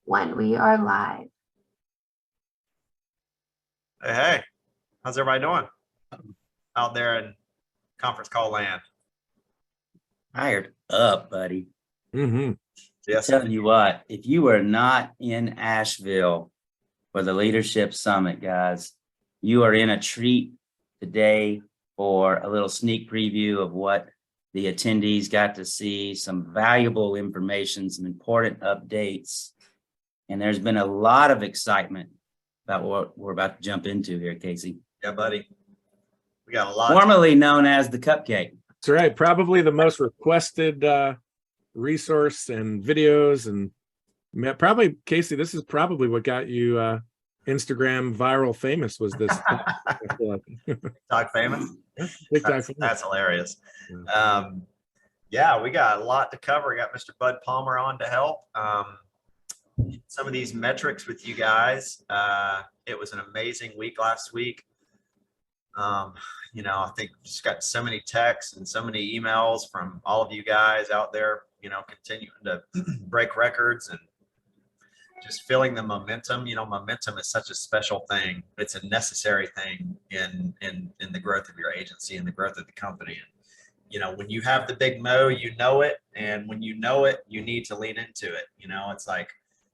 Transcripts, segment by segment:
when we are live. Hey, how's everybody doing out there in conference call land? Fired up, buddy. Yes, I'm telling you what, if you are not in Asheville for the Leadership Summit, guys, you are in a treat today for a little sneak preview of what the attendees got to see, some valuable information, some important updates. And there's been a lot of excitement about what we're about to jump into here, Casey. yeah, buddy. We got a lot. Formerly known as the Cupcake. That's right. Probably the most requested resource and videos, and probably, Casey, this is probably what got you Instagram viral famous, was this TikTok famous. TikTok That's hilarious. We got a lot to cover. We got Mr. Bud Palmer on to help. Some of these metrics with you guys. It was an amazing week last week. I think just got so many texts and so many emails from all of you guys out there, continuing to break records and just feeling the momentum. Momentum is such a special thing. It's a necessary thing in the growth of your agency and the growth of the company. And, when you have the big mo, you know it. And when you know it, you need to lean into it.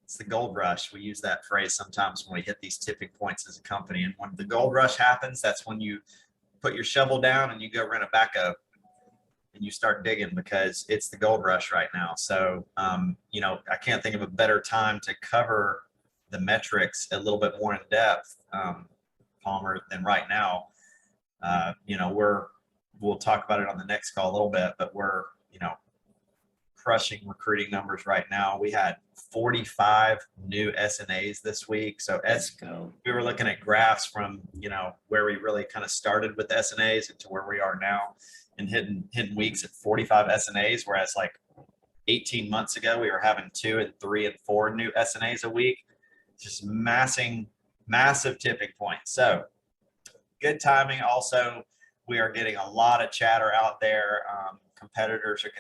It's the gold rush. We use that phrase sometimes when we hit these tipping points as a company. And when the gold rush happens, that's when you put your shovel down and you go rent a backhoe and you start digging, because it's the gold rush right now. So, I can't think of a better time to cover the metrics a little bit more in depth, Palmer, than right now. We'll talk about it on the next call a little bit, but we're, crushing recruiting numbers right now. We had 45 new SNAs this week. So we were looking at graphs from, where we really kind of started with SNAs and to where we are now, and hitting weeks at 45 SNAs, whereas like 18 months ago, we were having 2 and 3 and 4 new SNAs a week. Just massive tipping point. So good timing. Also, we are getting a lot of chatter out there. Competitors are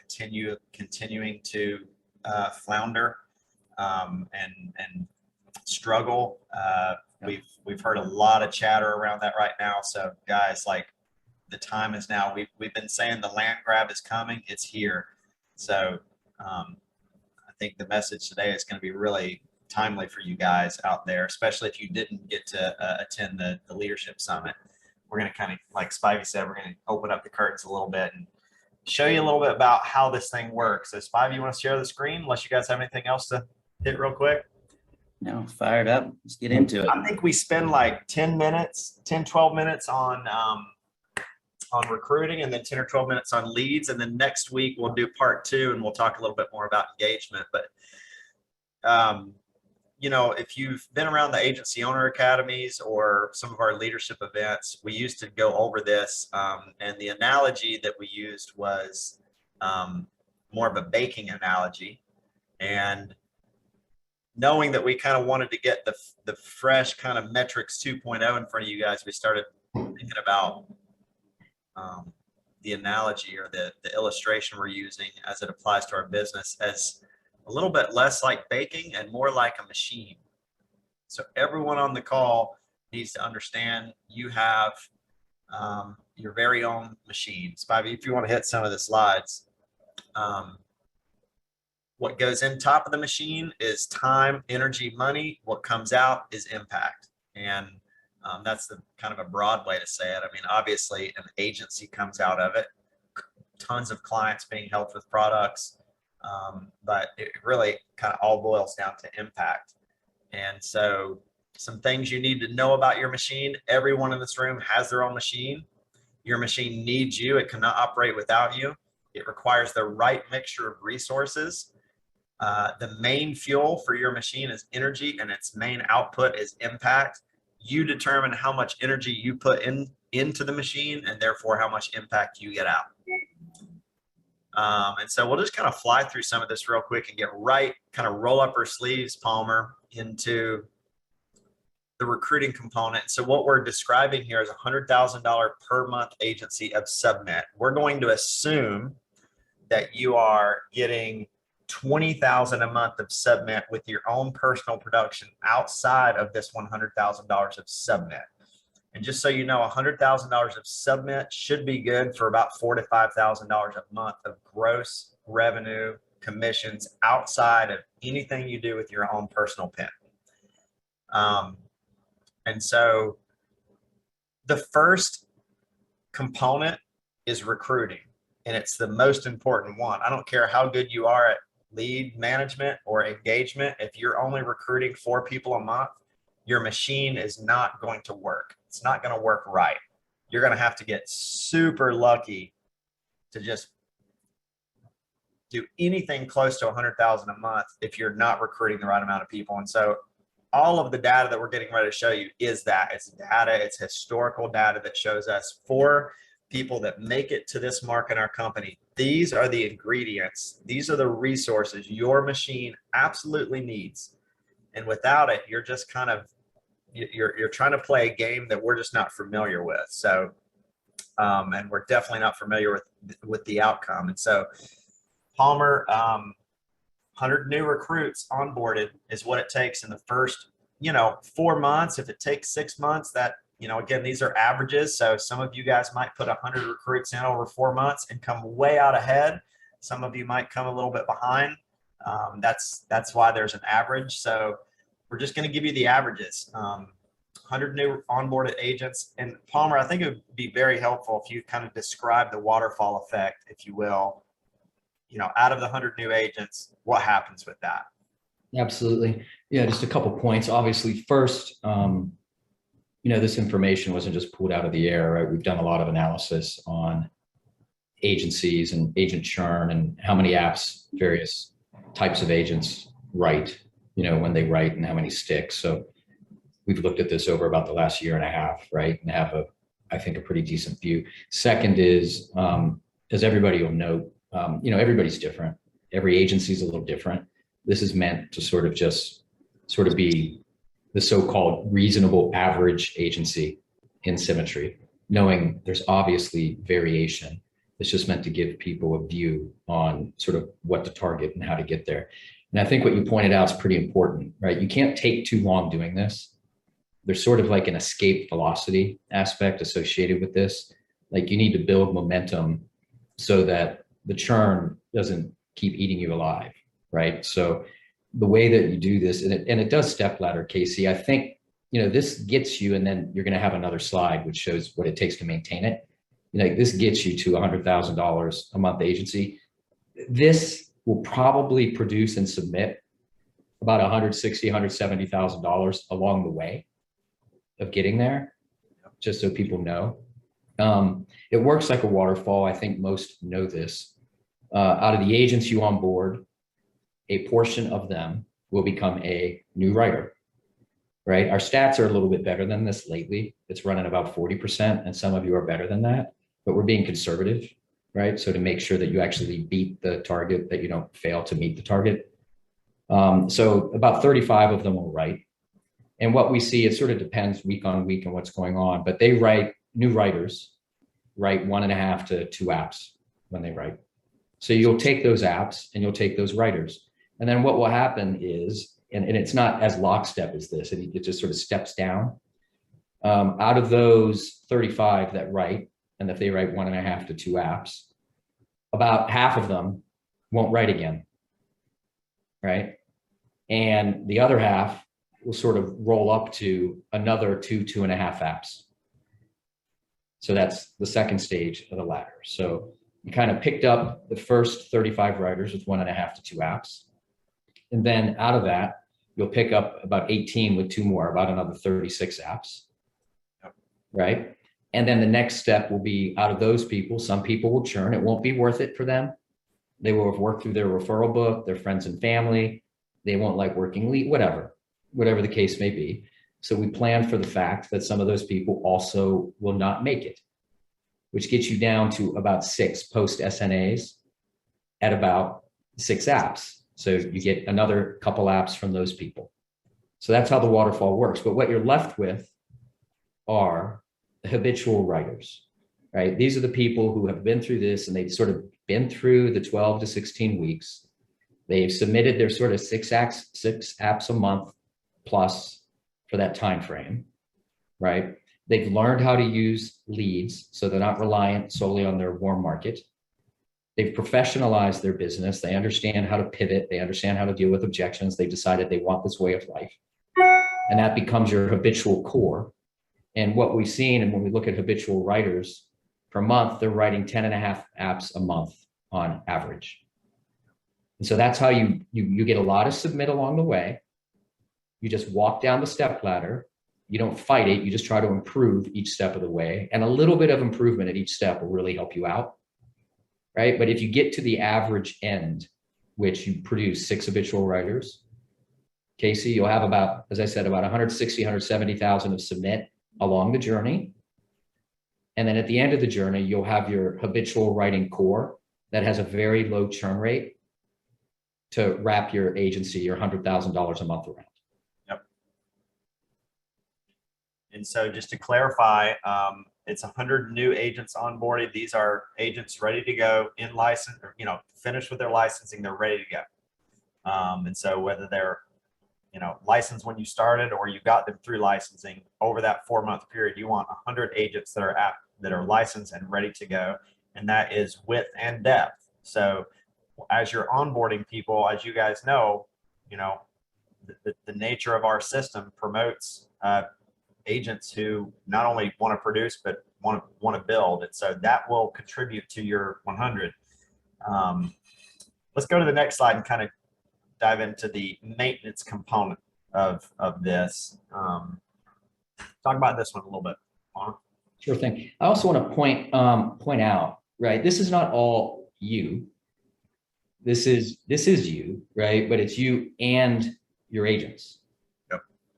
continuing to flounder and struggle. We've heard a lot of chatter around that right now. So guys, like, the time is now. We've been saying the land grab is coming. It's here. So I think the message today is going to be really timely for you guys out there, especially if you didn't get to attend the Leadership Summit. We're going to kind of, like Spivey said, we're going to open up the curtains a little bit and show you a little bit about how this thing works. So Spivey, you want to share the screen, unless you guys have anything else to hit real quick? No, fired up. Let's get into it. I think we spend like 12 minutes on recruiting, and then 10 or 12 minutes on leads. And then next week we'll do part 2 and we'll talk a little bit more about engagement. But, if you've been around the agency owner academies or some of our leadership events, we used to go over this. And the analogy that we used was more of a baking analogy. And knowing that we kind of wanted to get the fresh kind of metrics 2.0 in front of you guys, we started thinking about the analogy or the illustration we're using as it applies to our business as a little bit less like baking and more like a machine. So everyone on the call needs to understand you have your very own machine. Spivey, if you want to hit some of the slides, what goes in top of the machine is time, energy, money. What comes out is impact. And that's the kind of a broad way to say it. I mean, obviously an agency comes out of it, tons of clients being helped with products, but it really kind of all boils down to impact. And so some things you need to know about your machine. Everyone in this room has their own machine. Your machine needs you. It cannot operate without you. It requires the right mixture of resources. The main fuel for your machine is energy, and its main output is impact. You determine how much energy you put into the machine, and therefore how much impact you get out. And so we'll just kind of fly through some of this real quick and kind of roll up our sleeves, Palmer, into the recruiting component. So what we're describing here is a $100,000 per month agency of Submit. We're going to assume that you are getting 20,000 a month of submit with your own personal production outside of this $100,000 of submit. And just so you know, $100,000 of submit should be good for about $4,000 to $5,000 a month of gross revenue commissions outside of anything you do with your own personal pen. And so the first component is recruiting, and it's the most important one. I don't care how good you are at lead management or engagement. If you're only recruiting 4 people a month, your machine is not going to work. It's not going to work right. You're going to have to get super lucky to just do anything close to 100,000 a month if you're not recruiting the right amount of people. And so all of the data that we're getting ready to show you is that. It's data, it's historical data that shows us for people that make it to this mark in our company, these are the ingredients, these are the resources your machine absolutely needs. And without it, you're just kind of, you're trying to play a game that we're just not familiar with. So, and we're definitely not familiar with the outcome. And so Palmer, 100 new recruits onboarded is what it takes in the first, 4 months. If it takes 6 months, that, again, these are averages. So some of you guys might put 100 recruits in over 4 months and come way out ahead. Some of you might come a little bit behind. That's why there's an average. So we're just going to give you the averages. 100 new onboarded agents. And Palmer, I think it would be very helpful if you kind of describe the waterfall effect, if you will. Out of the 100 new agents, what happens with that? Absolutely. Yeah, just a couple points. Obviously, first, this information wasn't just pulled out of the air, right? We've done a lot of analysis on agencies and agent churn and how many apps various types of agents write, when they write and how many stick. So we've looked at this over about the last year and a half, right? And have I think a pretty decent view. Second is, as everybody will note, everybody's different. Every agency is a little different. This is meant to sort of be the so-called reasonable average agency in Symmetry, knowing there's obviously variation. It's just meant to give people a view on sort of what to target and how to get there. And I think what you pointed out is pretty important, right? You can't take too long doing this. There's sort of like an escape velocity aspect associated with this. Like you need to build momentum so that the churn doesn't keep eating you alive, right? So the way that you do this, and it does step ladder, Casey, I think, this gets you, and then you're going to have another slide which shows what it takes to maintain it. This gets you to $100,000 a month agency. This will probably produce and submit about $160,000, $170,000 along the way of getting there, just so people know. It works like a waterfall. I think most know this. Out of the agents you onboard, a portion of them will become a new writer, right? Our stats are a little bit better than this lately. It's running about 40%, and some of you are better than that, but we're being conservative, right? So to make sure that you actually beat the target, that you don't fail to meet the target. So about 35 of them will write. And what we see, it sort of depends week on week on what's going on, but new writers write 1.5 to 2 apps when they write. So you'll take those apps and you'll take those writers. And then what will happen is, and it's not as lockstep as this, it just sort of steps down. Out of those 35 that write, and if they write 1.5 to 2 apps, about half of them won't write again, right? And the other half will sort of roll up to another 2.5 apps. So that's the second stage of the ladder. So you kind of picked up the first 35 writers with 1.5 to 2 apps. And then out of that, you'll pick up about 18 with 2 more, about another 36 apps, right? And then the next step will be, out of those people, some people will churn. It won't be worth it for them. They will have worked through their referral book, their friends and family. They won't like working lead, whatever the case may be. So we plan for the fact that some of those people also will not make it, which gets you down to about 6 post SNAs at about 6 apps. So you get another couple apps from those people. So that's how the waterfall works. But what you're left with are the habitual writers, right? These are the people who have been through this, and they've sort of been through the 12 to 16 weeks. They've submitted their sort of six apps a month plus for that time frame, right? They've learned how to use leads, so they're not reliant solely on their warm market. They've professionalized their business. They understand how to pivot. They understand how to deal with objections. They've decided they want this way of life. And that becomes your habitual core. And what we've seen, and when we look at habitual writers per month, they're writing 10.5 apps a month on average. And so that's how you get a lot of submit along the way. You just walk down the step ladder. You don't fight it. You just try to improve each step of the way. And a little bit of improvement at each step will really help you out, right? But if you get to the average end, which you produce 6 habitual writers, Casey, you'll have about, as I said, about 160, 170,000 of submit along the journey. And then at the end of the journey, you'll have your habitual writing core that has a very low churn rate to wrap your agency, your $100,000 a month around. And so just to clarify, it's 100 new agents onboarded. These are agents ready to go in license, or, finished with their licensing, they're ready to go. And so whether they're, licensed when you started or you got them through licensing, over that 4-month period, you want 100 agents that are licensed and ready to go. And that is width and depth. So as you're onboarding people, as you guys know, the nature of our system promotes agents who not only want to produce but want to build, and so that will contribute to your 100. Let's go to the next slide and kind of dive into the maintenance component of this. Talk about this one a little bit. Sure thing. I also want to point out, right? This is not all you. This is you, right? But it's you and your agents.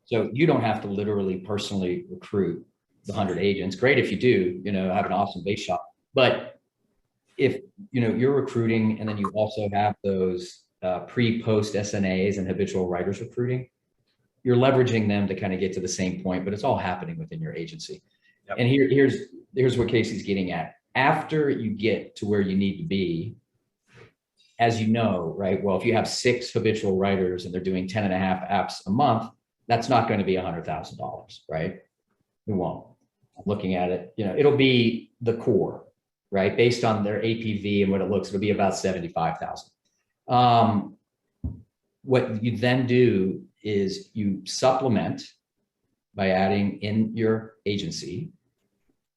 So you don't have to literally personally recruit the 100 agents. Great if you do, have an awesome base shop. But if, you're recruiting and then you also have those pre-post SNAs and habitual writers recruiting, you're leveraging them to kind of get to the same point, but it's all happening within your agency. Yep. And here's what Casey's getting at. After you get to where you need to be, as you know, right? Well, if you have 6 habitual writers and they're doing 10.5 apps a month, that's not going to be $100,000, right? It won't. Looking at it, it'll be the core, right? Based on their APV and what it looks, it'll be about 75,000. What you then do is you supplement by adding in your agency,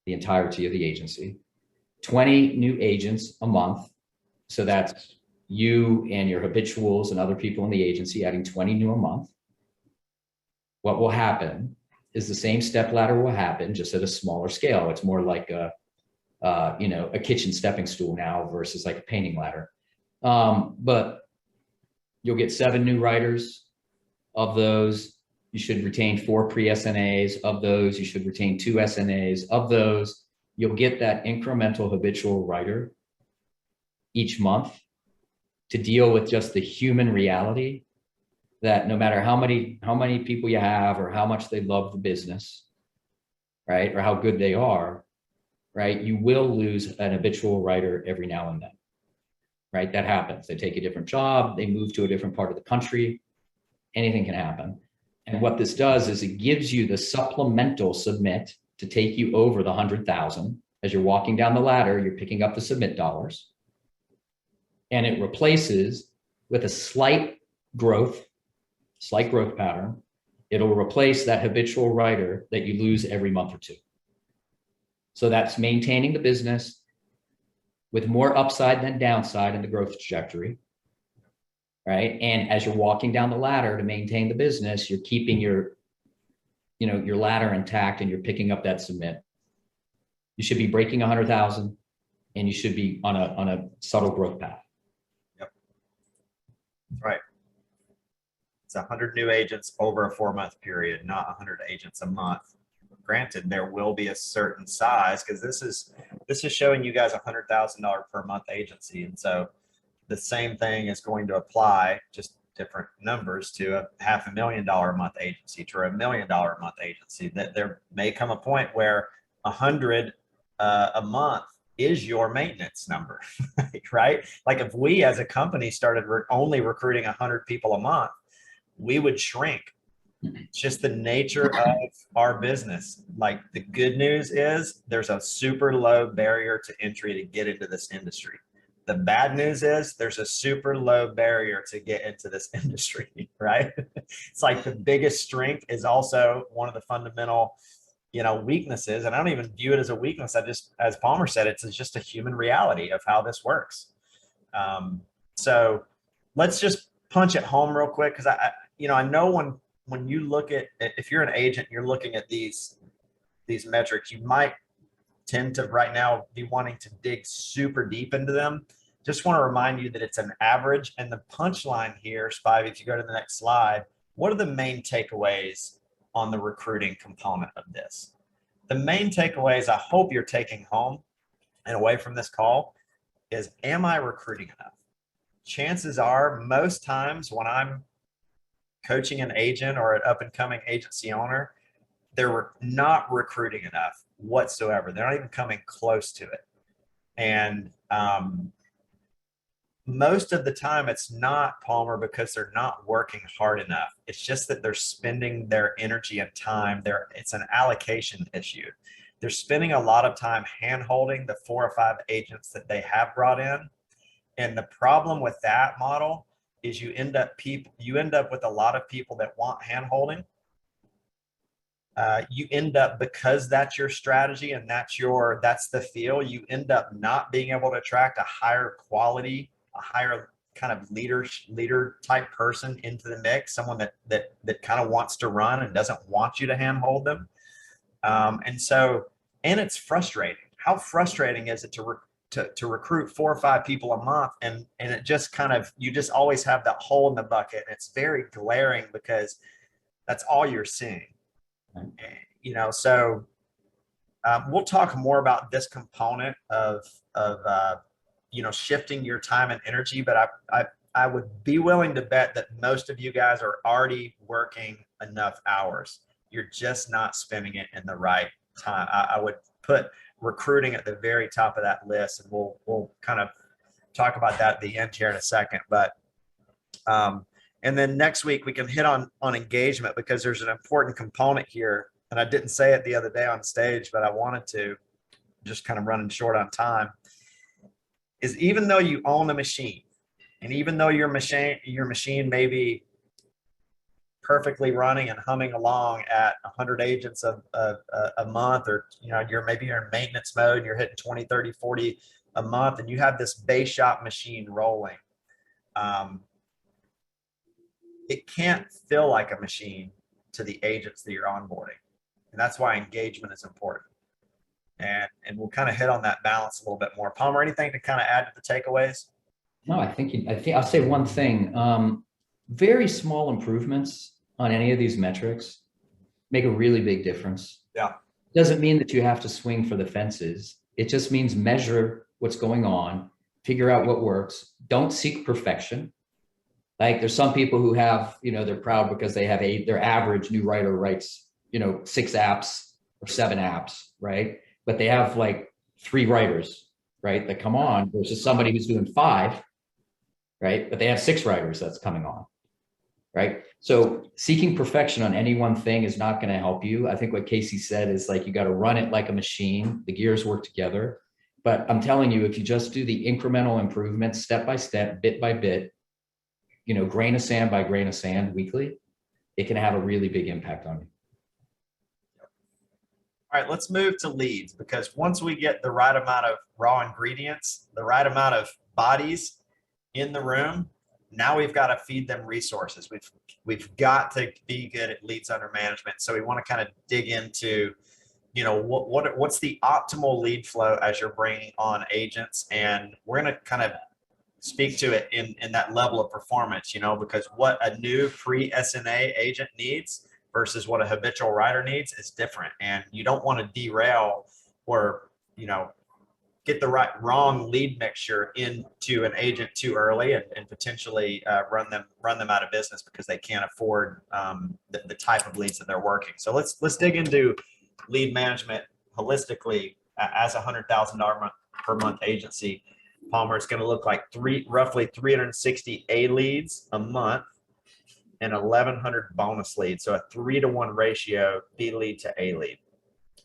the entirety of the agency, 20 new agents a month. So that's you and your habituals and other people in the agency adding 20 new a month. What will happen is the same step ladder will happen, just at a smaller scale. It's more like a kitchen stepping stool now versus like a painting ladder. But you'll get 7 new writers. Of those, you should retain 4 pre-SNAs. Of those, you should retain 2 SNAs. Of those, you'll get that incremental habitual writer each month to deal with just the human reality that no matter how many people you have or how much they love the business, right, or how good they are, right, you will lose an habitual writer every now and then, right? That happens. They take a different job, they move to a different part of the country, anything can happen. And what this does is it gives you the supplemental submit to take you over the 100,000. As you're walking down the ladder, you're picking up the submit dollars, and it replaces with a slight growth pattern. It'll replace that habitual writer that you lose every month or 2. So that's maintaining the business with more upside than downside in the growth trajectory, right? And as you're walking down the ladder to maintain the business, you're keeping your ladder intact and you're picking up that submit. You should be breaking 100,000 and you should be on a subtle growth path. Yep. That's right. It's 100 new agents over a 4-month period, not 100 agents a month. Granted, there will be a certain size because this is showing you guys $100,000 per month agency, and so the same thing is going to apply, just different numbers, to a $500,000 a month agency, to a $1 million a month agency. That there may come a point where 100 a month is your maintenance number, right? Like if we as a company started only recruiting 100 people a month, we would shrink. It's just the nature of our business. Like the good news is there's a super low barrier to entry to get into this industry. The bad news is there's a super low barrier to get into this industry, right? It's like the biggest strength is also one of the fundamental, weaknesses. And I don't even view it as a weakness. I just, as Palmer said, it's just a human reality of how this works. So let's just punch it home real quick. Cause I know when you look at, if you're an agent, you're looking at these metrics, you might tend to right now be wanting to dig super deep into them. Just want to remind you that it's an average, and the punchline here, Spivey, if you go to the next slide, what are the main takeaways on the recruiting component of this? The main takeaways I hope you're taking home and away from this call is, am I recruiting enough? Chances are most times when I'm coaching an agent or an up and coming agency owner, they're not recruiting enough whatsoever. They're not even coming close to it. And most of the time it's not, Palmer, because they're not working hard enough. It's just that they're spending their energy and time there. It's an allocation issue. They're spending a lot of time hand-holding the 4 or 5 agents that they have brought in. And the problem with that model is you end up with a lot of people that want hand-holding. You end up, because that's your strategy and that's the feel, you end up not being able to attract a higher quality, a higher kind of leader type person into the mix, someone that kind of wants to run and doesn't want you to handhold them. And it's frustrating. How frustrating is it to recruit 4 or 5 people a month, and it just kind of, you just always have that hole in the bucket. And it's very glaring because that's all you're seeing. So we'll talk more about this component of shifting your time and energy, but I would be willing to bet that most of you guys are already working enough hours. You're just not spending it in the right time. I would put recruiting at the very top of that list, and we'll kind of talk about that at the end here in a second. But and then next week we can hit on engagement, because there's an important component here. And I didn't say it the other day on stage, but I wanted to, just kind of running short on time, is even though you own the machine, and even though your machine may be perfectly running and humming along at 100 agents a month, or you're in maintenance mode and you're hitting 20, 30, 40 a month, and you have this base shop machine rolling, it can't feel like a machine to the agents that you're onboarding. And that's why engagement is important. And we'll kind of hit on that balance a little bit more. Palmer, anything to kind of add to the takeaways? No, I think I'll say one thing. Very small improvements on any of these metrics make a really big difference. Yeah. Doesn't mean that you have to swing for the fences. It just means measure what's going on, figure out what works. Don't seek perfection. Like there's some people who have, they're proud because they have their average new writer writes, 6 apps or 7 apps, right? But they have like 3 writers, right, that come on, versus somebody who's doing 5, right? But they have 6 writers that's coming on, right? So seeking perfection on any one thing is not going to help you. I think what Casey said is like, you got to run it like a machine. The gears work together. But I'm telling you, if you just do the incremental improvements, step by step, bit by bit, grain of sand by grain of sand weekly, it can have a really big impact on you. All right, let's move to leads, because once we get the right amount of raw ingredients, the right amount of bodies in the room, now we've got to feed them resources. We've got to be good at leads under management. So we want to kind of dig into, what's the optimal lead flow as you're bringing on agents, and we're going to kind of speak to it in that level of performance, because what a new pre-SNA agent needs versus what a habitual writer needs is different. And you don't want to derail or, get the wrong lead mixture into an agent too early and potentially run them out of business because they can't afford the type of leads that they're working. So let's dig into lead management holistically as a $100,000 per per month agency, Palmer, it's going to look like roughly 360 A leads a month and 1,100 bonus leads. So a 3-to-1 ratio, B lead to A lead.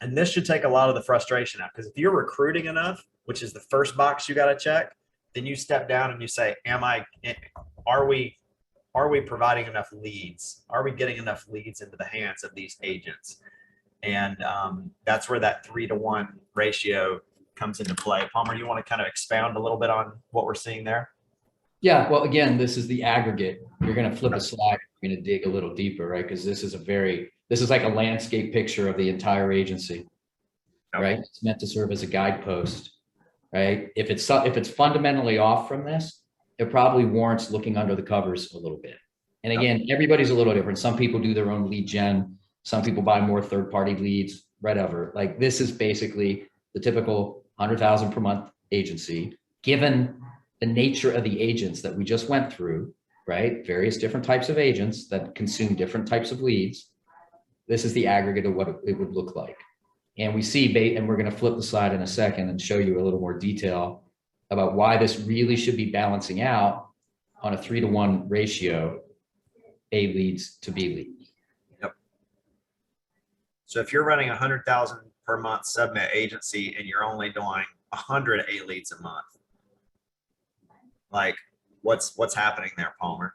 And this should take a lot of the frustration out, because if you're recruiting enough, which is the first box you got to check, then you step down and you say, are we providing enough leads? Are we getting enough leads into the hands of these agents? And that's where that 3-to-1 ratio comes into play. Palmer, you want to kind of expound a little bit on what we're seeing there? Yeah, well, again, this is the aggregate. You're going to flip a slide. You're going to dig a little deeper, right? Because this is like a landscape picture of the entire agency, right? It's meant to serve as a guidepost, right? If it's fundamentally off from this, it probably warrants looking under the covers a little bit. And again, everybody's a little different. Some people do their own lead gen. Some people buy more third-party leads, whatever. Like, this is basically the typical 100,000 per month agency, given the nature of the agents that we just went through, right? Various different types of agents that consume different types of leads. This is the aggregate of what it would look like. And we see, and we're going to flip the slide in a second and show you a little more detail about why this really should be balancing out on a 3-to-1 ratio, A leads to B leads. Yep. So if you're running 100,000 per month submit agency and you're only doing 100 A leads a month, like what's happening there, Palmer?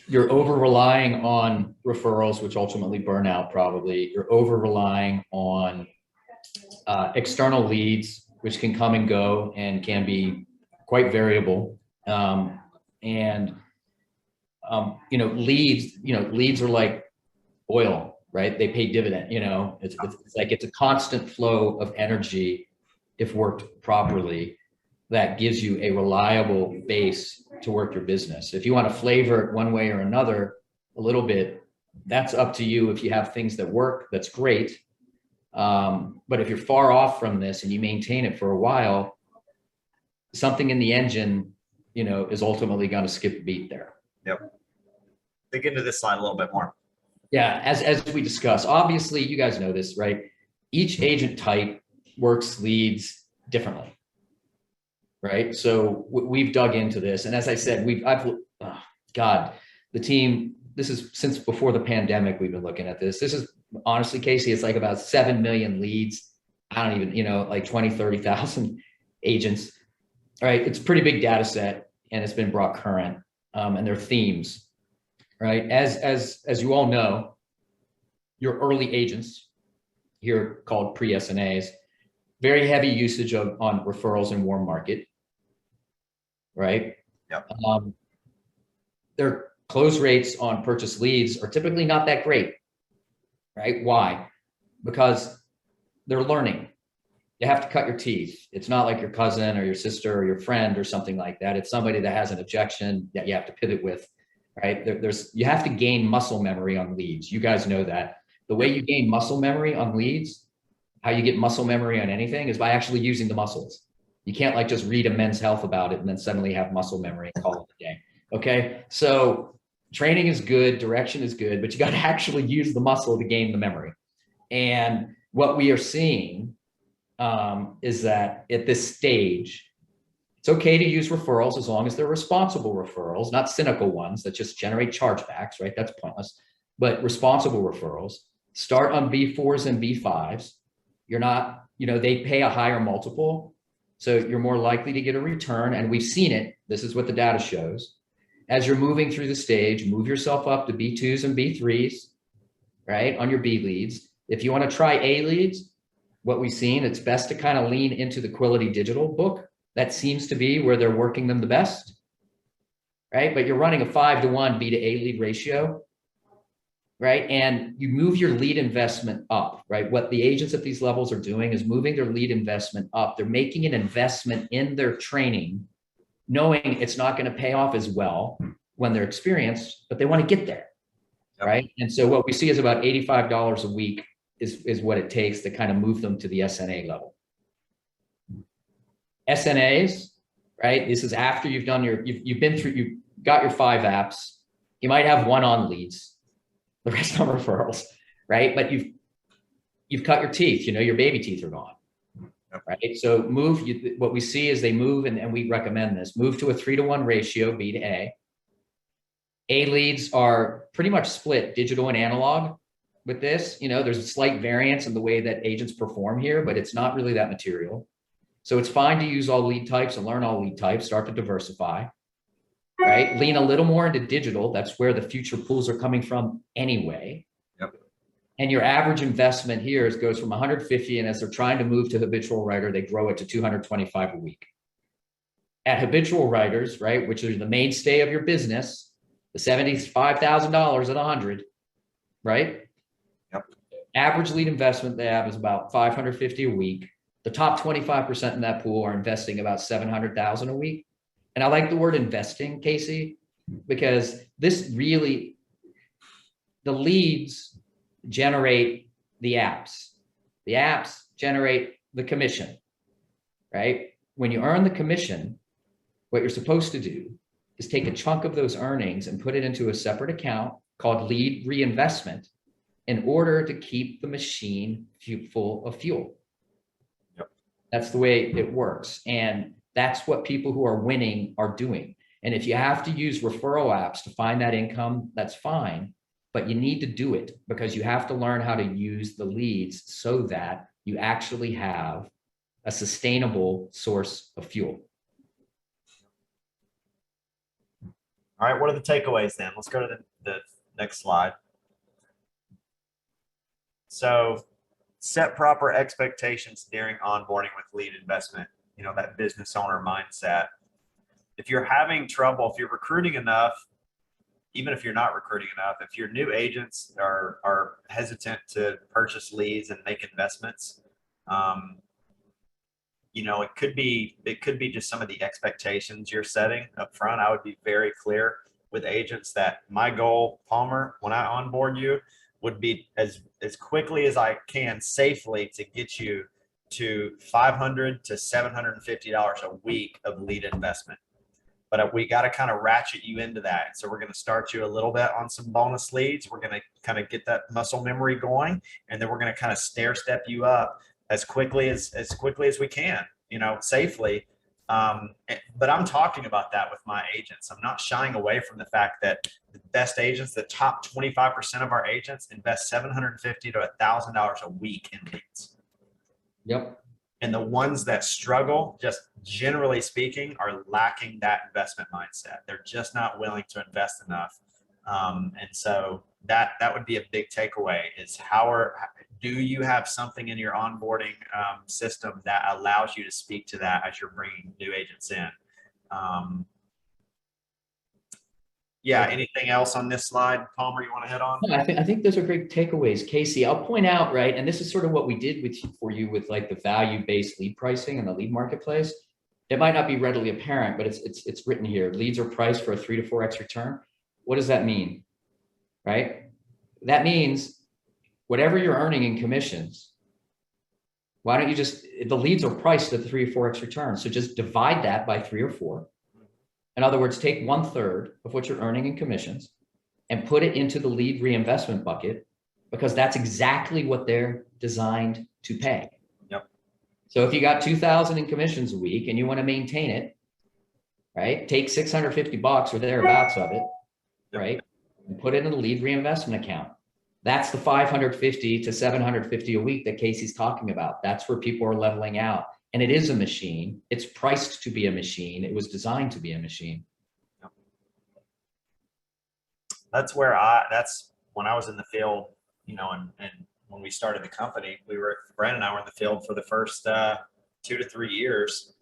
You're over relying on referrals, which ultimately burn out probably. You're over relying on external leads, which can come and go and can be quite variable. Leads are like oil, right? They pay dividend, it's like, it's a constant flow of energy if worked properly. That gives you a reliable base to work your business. If you want to flavor it one way or another a little bit, that's up to you. If you have things that work, that's great. But if you're far off from this and you maintain it for a while, something in the engine, is ultimately going to skip a beat there. Yep. Dig into this slide a little bit more. Yeah, as we discussed, obviously you guys know this, right? Each agent type works leads differently. Right. So we've dug into this. And as I said, the team, this is since before the pandemic, we've been looking at this. This is honestly, Casey, it's like about 7 million leads. I don't even, like 20, 30,000 agents. All right. It's a pretty big data set and it's been brought current, and their themes, right? As you all know, your early agents here called pre-SNAs, very heavy usage on referrals and warm market. Right. Yep. Their close rates on purchase leads are typically not that great. Right. Why? Because they're learning. You have to cut your teeth. It's not like your cousin or your sister or your friend or something like that. It's somebody that has an objection that you have to pivot with. Right. You have to gain muscle memory on leads. You guys know that. The way you gain muscle memory on leads, how you get muscle memory on anything, is by actually using the muscles. You can't like just read a Men's Health about it and then suddenly have muscle memory and call it a day. Okay. So training is good. Direction is good, but you got to actually use the muscle to gain the memory. And what we are seeing is that at this stage, it's okay to use referrals as long as they're responsible referrals, not cynical ones that just generate chargebacks, right? That's pointless, but responsible referrals. Start on B4s and B5s. You're not, they pay a higher multiple. So you're more likely to get a return. And we've seen it. This is what the data shows. As you're moving through the stage, move yourself up to B2s and B3s, right? On your B leads. If you want to try A leads, what we've seen, it's best to kind of lean into the Quality Digital book. That seems to be where they're working them the best, right? But you're running a 5-to-1 B to A lead ratio, right? And you move your lead investment up, right? What the agents at these levels are doing is moving their lead investment up. They're making an investment in their training, knowing it's not going to pay off as well when they're experienced, but they want to get there, right? And so what we see is about $85 a week is what it takes to kind of move them to the SNA level. SNAs, right? This is after you've done you've got your 5 apps. You might have one on leads, the rest on referrals, right? But you've cut your teeth, your baby teeth are gone, right? So what we see is they move, and we recommend this, move to a 3-to-1 ratio, B to A. A leads are pretty much split digital and analog with this. There's a slight variance in the way that agents perform here, but it's not really that material. So it's fine to use all lead types and learn all lead types, start to diversify, right? Lean a little more into digital. That's where the future pools are coming from anyway. Yep. And your average investment here goes from 150, and as they're trying to move to habitual writer, they grow it to 225 a week. At habitual writers, right, which are the mainstay of your business, the $75,000 at 100, right? Yep. Average lead investment they have is about 550 a week. The top 25% in that pool are investing about 700,000 a week. And I like the word investing, Casey, because the leads generate the apps. The apps generate the commission, right? When you earn the commission, what you're supposed to do is take a chunk of those earnings and put it into a separate account called lead reinvestment in order to keep the machine full of fuel. Yep. That's the way it works. And that's what people who are winning are doing. And if you have to use referral apps to find that income, that's fine, but you need to do it because you have to learn how to use the leads so that you actually have a sustainable source of fuel. All right, what are the takeaways then? Let's go to the next slide. So set proper expectations during onboarding with lead investment, that business owner mindset. If you're having trouble, if you're recruiting enough, even if you're not recruiting enough, if your new agents are hesitant to purchase leads and make investments, it could be just some of the expectations you're setting up front. I would be very clear with agents that my goal, Palmer, when I onboard you, would be as quickly as I can safely to get you to $500 to $750 a week of lead investment. But we got to kind of ratchet you into that. So we're going to start you a little bit on some bonus leads. We're going to kind of get that muscle memory going, and then we're going to kind of stair step you up as quickly as we can, safely. But I'm talking about that with my agents. I'm not shying away from the fact that the best agents, the top 25% of our agents, invest $750 to $1,000 a week in leads. Yep. And the ones that struggle, just generally speaking, are lacking that investment mindset. They're just not willing to invest enough. And so that would be a big takeaway is do you have something in your onboarding system that allows you to speak to that as you're bringing new agents in? Anything else on this slide, Palmer, you want to hit on? No, I think those are great takeaways, Casey. I'll point out, right, and this is sort of what we did for you with like the value-based lead pricing and the lead marketplace. It might not be readily apparent, but it's written here. Leads are priced for a 3 to 4x return. What does that mean? Right? That means whatever you're earning in commissions, why don't you the leads are priced at the 3 or 4x return. So just divide that by 3 or 4. In other words, take 1/3 of what you're earning in commissions and put it into the lead reinvestment bucket because that's exactly what they're designed to pay. Yep. So if you got 2,000 in commissions a week and you want to maintain it, right? Take $650 or thereabouts of it, right? And put it in a lead reinvestment account. That's the 550 to 750 a week that Casey's talking about. That's where people are leveling out. And it is a machine. It's priced to be a machine. It was designed to be a machine. That's when I was in the field, and when we started the company, Brandon and I were in the field for the first 2 to 3 years.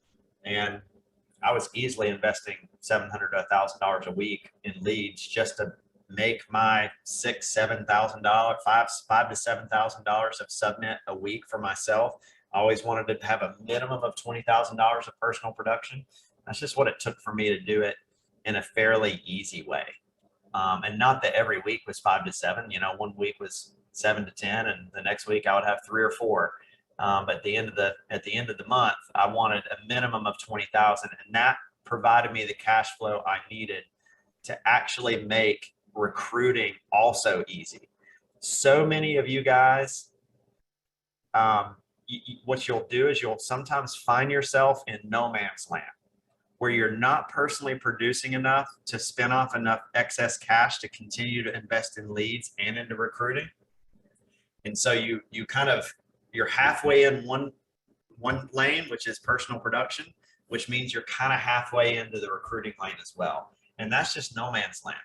And I was easily investing $700 to $1,000 a week in leads just to make my $6,000 to $7,000, $5,000 to $7,000 of subnet a week for myself. I always wanted to have a minimum of $20,000 of personal production. That's just what it took for me to do it in a fairly easy way. And not that every week was 5 to 7, one week was 7 to 10, and the next week I would have 3 or 4. But at the end of the month, I wanted a minimum of 20,000, and that provided me the cash flow I needed to actually make recruiting also easy. So many of you guys, what you'll do is you'll sometimes find yourself in no man's land, where you're not personally producing enough to spin off enough excess cash to continue to invest in leads and into recruiting. And so you're halfway in one lane, which is personal production, which means you're kind of halfway into the recruiting lane as well. And that's just no man's land.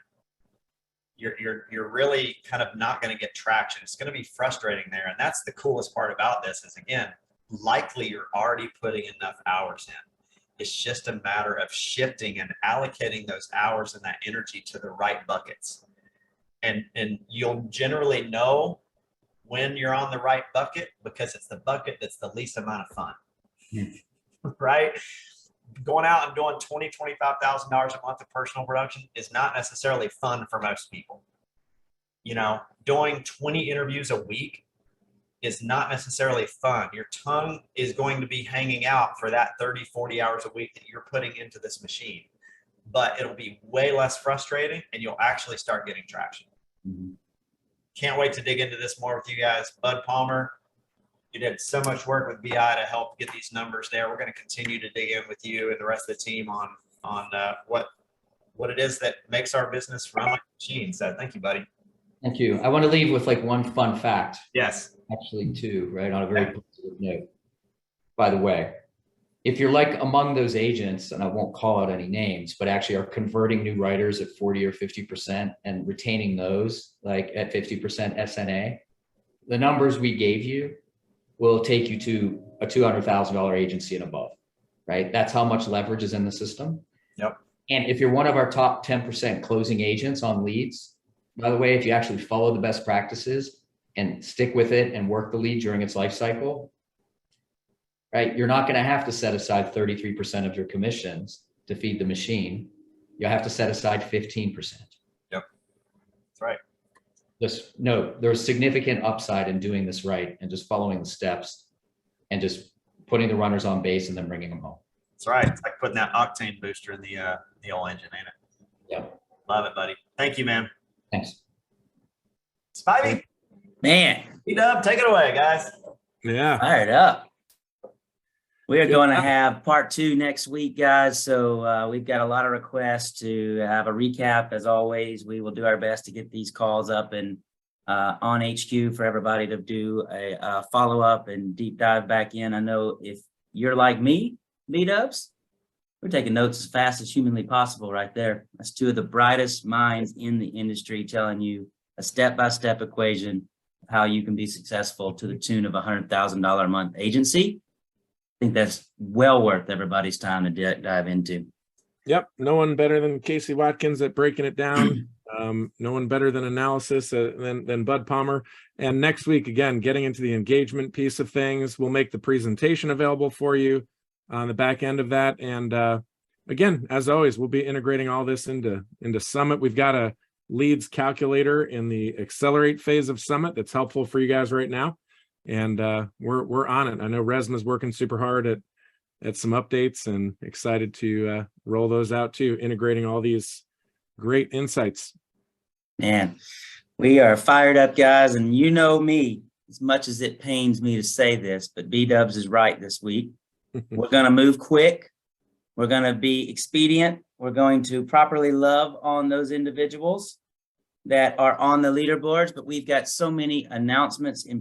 You're really kind of not going to get traction. It's going to be frustrating there. And that's the coolest part about this is, again, likely you're already putting enough hours in. It's just a matter of shifting and allocating those hours and that energy to the right buckets. And you'll generally know when you're on the right bucket because it's the bucket that's the least amount of fun, right? Going out and doing $20,000, $25,000 a month of personal production is not necessarily fun for most people. Doing 20 interviews a week is not necessarily fun. Your tongue is going to be hanging out for that 30, 40 hours a week that you're putting into this machine, but it'll be way less frustrating and you'll actually start getting traction. Mhm. Can't wait to dig into this more with you guys. Bud Palmer, you did so much work with BI to help get these numbers there. We're going to continue to dig in with you and the rest of the team on what it is that makes our business run like a machine. So thank you, buddy. Thank you. I want to leave with like one fun fact. Yes. Actually, two, right? On a very positive note. By the way, if you're like among those agents, and I won't call out any names, but actually are converting new writers at 40 or 50% and retaining those like at 50% SNA, the numbers we gave you will take you to a $200,000 agency and above, right? That's how much leverage is in the system. Yep. And if you're one of our top 10% closing agents on leads, by the way, if you actually follow the best practices and stick with it and work the lead during its life cycle, right? You're not going to have to set aside 33% of your commissions to feed the machine. You'll have to set aside 15%. Yep. That's right. Just note, there's significant upside in doing this right and just following the steps and just putting the runners on base and then bringing them home. That's right. It's like putting that octane booster in the old engine, ain't it? Yeah. Love it, buddy. Thank you, man. Thanks. Spivey, Man, B-Dub, take it away, guys. Yeah. fired up. We are going to have part 2 next week, guys. So we've got a lot of requests to have a recap. As always, we will do our best to get these calls up and on HQ for everybody to do a follow-up and deep dive back in. I know if you're like me, B-Dubs, we're taking notes as fast as humanly possible right there. That's 2 of the brightest minds in the industry telling you a step-by-step equation of how you can be successful to the tune of $100,000 a month agency. I think that's well worth everybody's time to dive into. Yep. No one better than Casey Watkins at breaking it down. No one better than analysis than Bud Palmer. And next week, again, getting into the engagement piece of things, we'll make the presentation available for you on the back end of that. And again, as always, we'll be integrating all this into Summit. We've got a leads calculator in the accelerate phase of Summit that's helpful for you guys right now. And we're on it. I know Resma's working super hard at some updates and excited to roll those out too, integrating all these great insights. Man, we are fired up, guys. And you know me, as much as it pains me to say this, but B-Dubs is right this week. We're going to move quick. We're going to be expedient. We're going to properly love on those individuals that are on the leaderboards, but we've got so many announcements in